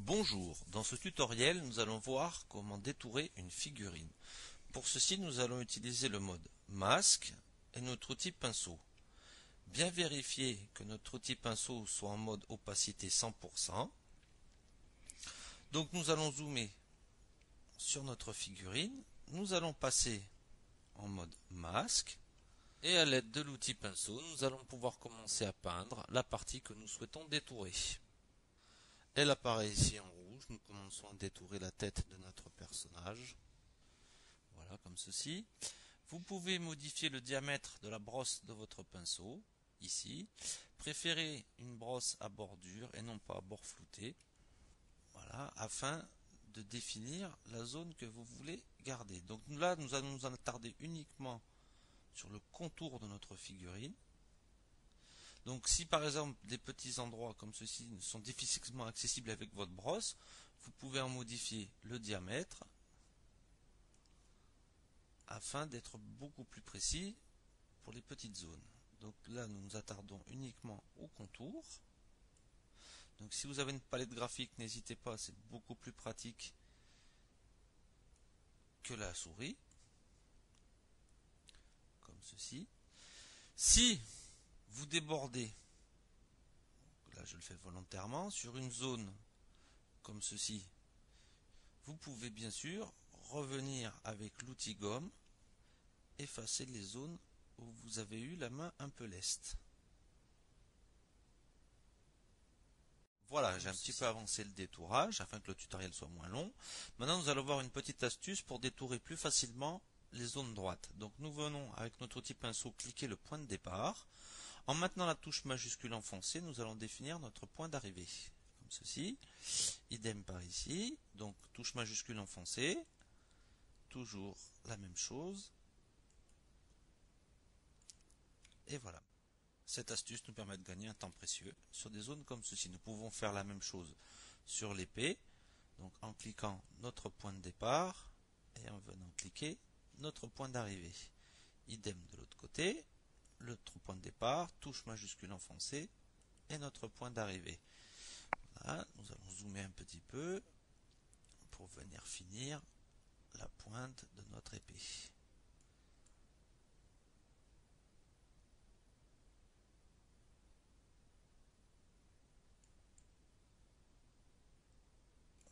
Bonjour, dans ce tutoriel nous allons voir comment détourer une figurine. Pour ceci nous allons utiliser le mode masque et notre outil pinceau. Bien vérifier que notre outil pinceau soit en mode opacité 100%. Donc nous allons zoomer sur notre figurine, nous allons passer en mode masque et à l'aide de l'outil pinceau nous allons pouvoir commencer à peindre la partie que nous souhaitons détourer. Elle apparaît ici en rouge, nous commençons à détourer la tête de notre personnage. Voilà, comme ceci. Vous pouvez modifier le diamètre de la brosse de votre pinceau, ici. Préférez une brosse à bordure et non pas à bord flouté. Voilà, afin de définir la zone que vous voulez garder. Donc là, nous allons nous attarder uniquement sur le contour de notre figurine. Donc si par exemple des petits endroits comme ceci sont difficilement accessibles avec votre brosse, vous pouvez en modifier le diamètre afin d'être beaucoup plus précis pour les petites zones. Donc là nous nous attardons uniquement au contour. Donc si vous avez une palette graphique, n'hésitez pas, c'est beaucoup plus pratique que la souris. Comme ceci. Si vous débordez, là je le fais volontairement, sur une zone comme ceci, vous pouvez bien sûr revenir avec l'outil gomme, effacer les zones où vous avez eu la main un peu leste. Voilà, j'ai un petit peu avancé le détourage afin que le tutoriel soit moins long. Maintenant nous allons voir une petite astuce pour détourer plus facilement les zones droites. Donc nous venons avec notre outil pinceau cliquer le point de départ. En maintenant la touche majuscule enfoncée, nous allons définir notre point d'arrivée. Comme ceci. Idem par ici. Donc touche majuscule enfoncée. Toujours la même chose. Et voilà. Cette astuce nous permet de gagner un temps précieux sur des zones comme ceci. Nous pouvons faire la même chose sur l'épée. Donc en cliquant notre point de départ et en venant cliquer notre point d'arrivée. Idem de l'autre côté. L'autre point de départ, touche majuscule enfoncée et notre point d'arrivée. Voilà, nous allons zoomer un petit peu pour venir finir la pointe de notre épée.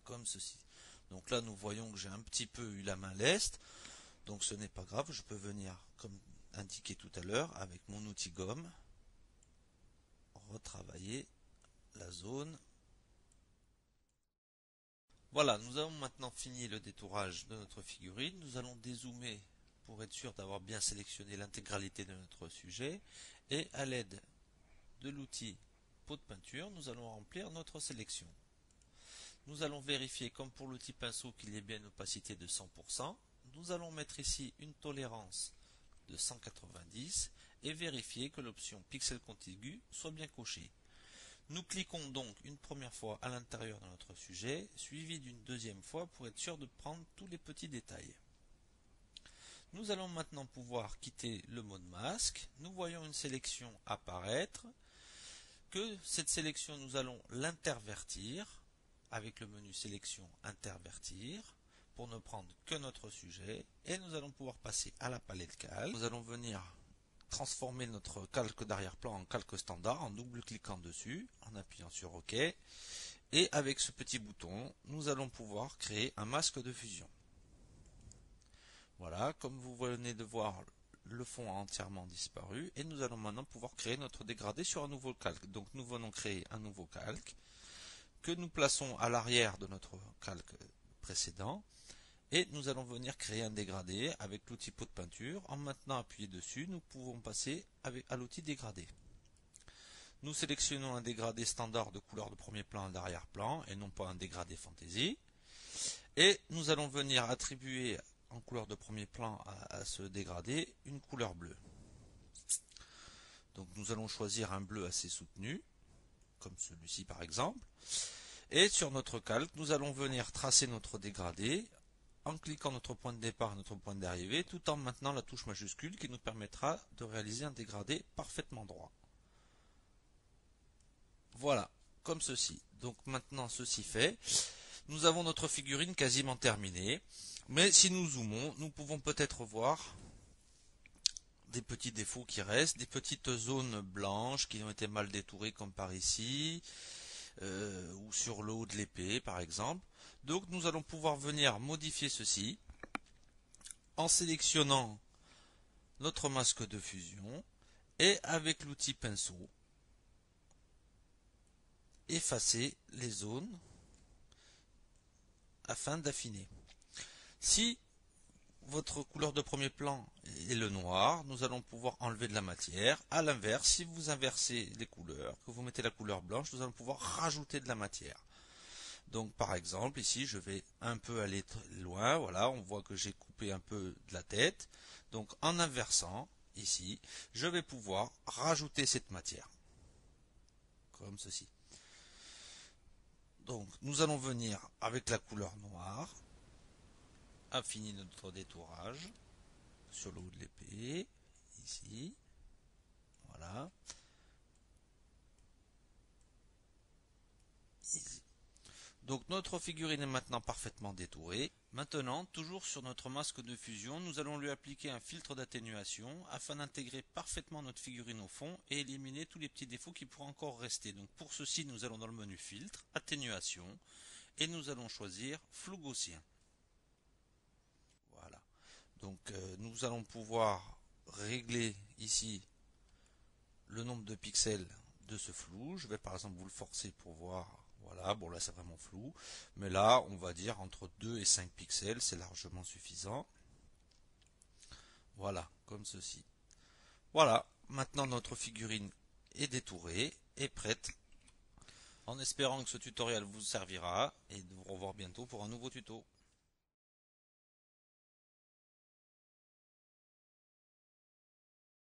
Comme ceci. Donc là nous voyons que j'ai un petit peu eu la main leste, donc ce n'est pas grave, je peux venir comme indiqué tout à l'heure avec mon outil gomme retravailler la zone. Voilà, nous avons maintenant fini le détourage de notre figurine. Nous allons dézoomer pour être sûr d'avoir bien sélectionné l'intégralité de notre sujet. Et à l'aide de l'outil pot de peinture, nous allons remplir notre sélection. Nous allons vérifier, comme pour l'outil pinceau, qu'il y ait bien une opacité de 100%. Nous allons mettre ici une tolérance de 190 et vérifier que l'option pixel contigu soit bien cochée. Nous cliquons donc une première fois à l'intérieur de notre sujet, suivi d'une deuxième fois pour être sûr de prendre tous les petits détails. Nous allons maintenant pouvoir quitter le mode masque. Nous voyons une sélection apparaître. Que cette sélection, nous allons l'intervertir avec le menu sélection intervertir pour ne prendre que notre sujet. Et nous allons pouvoir passer à la palette calque. Nous allons venir transformer notre calque d'arrière-plan en calque standard en double-cliquant dessus, en appuyant sur OK. Et avec ce petit bouton, nous allons pouvoir créer un masque de fusion. Voilà, comme vous venez de voir, le fond a entièrement disparu. Et nous allons maintenant pouvoir créer notre dégradé sur un nouveau calque. Donc nous venons créer un nouveau calque que nous plaçons à l'arrière de notre calque précédent. Et nous allons venir créer un dégradé avec l'outil pot de peinture. En maintenant appuyé dessus, nous pouvons passer à l'outil dégradé. Nous sélectionnons un dégradé standard de couleur de premier plan et d'arrière-plan et non pas un dégradé fantaisie. Et nous allons venir attribuer en couleur de premier plan à ce dégradé une couleur bleue. Donc nous allons choisir un bleu assez soutenu, comme celui-ci par exemple. Et sur notre calque, nous allons venir tracer notre dégradé en cliquant notre point de départ et notre point d'arrivée, tout en maintenant la touche majuscule qui nous permettra de réaliser un dégradé parfaitement droit. Voilà, comme ceci. Donc maintenant ceci fait, nous avons notre figurine quasiment terminée. Mais si nous zoomons, nous pouvons peut-être voir des petits défauts qui restent, des petites zones blanches qui ont été mal détourées comme par ici, ou sur le haut de l'épée par exemple. Donc nous allons pouvoir venir modifier ceci en sélectionnant notre masque de fusion et avec l'outil pinceau, effacer les zones afin d'affiner. Si votre couleur de premier plan est le noir, nous allons pouvoir enlever de la matière. À l'inverse, si vous inversez les couleurs, que vous mettez la couleur blanche, nous allons pouvoir rajouter de la matière. Donc par exemple, ici je vais un peu aller loin, voilà, on voit que j'ai coupé un peu de la tête. Donc en inversant, ici, je vais pouvoir rajouter cette matière. Comme ceci. Donc nous allons venir avec la couleur noire, affiner notre détourage sur le haut de l'épée, ici, voilà, ici. Donc notre figurine est maintenant parfaitement détourée. Maintenant, toujours sur notre masque de fusion, nous allons lui appliquer un filtre d'atténuation afin d'intégrer parfaitement notre figurine au fond et éliminer tous les petits défauts qui pourraient encore rester. Donc pour ceci, nous allons dans le menu filtre, atténuation, et nous allons choisir flou gaussien. Voilà. Donc nous allons pouvoir régler ici le nombre de pixels de ce flou. Je vais par exemple vous le forcer pour voir. Voilà, bon là c'est vraiment flou. Mais là, on va dire entre 2 et 5 pixels, c'est largement suffisant. Voilà, comme ceci. Voilà, maintenant notre figurine est détourée et prête. En espérant que ce tutoriel vous servira et de vous revoir bientôt pour un nouveau tuto.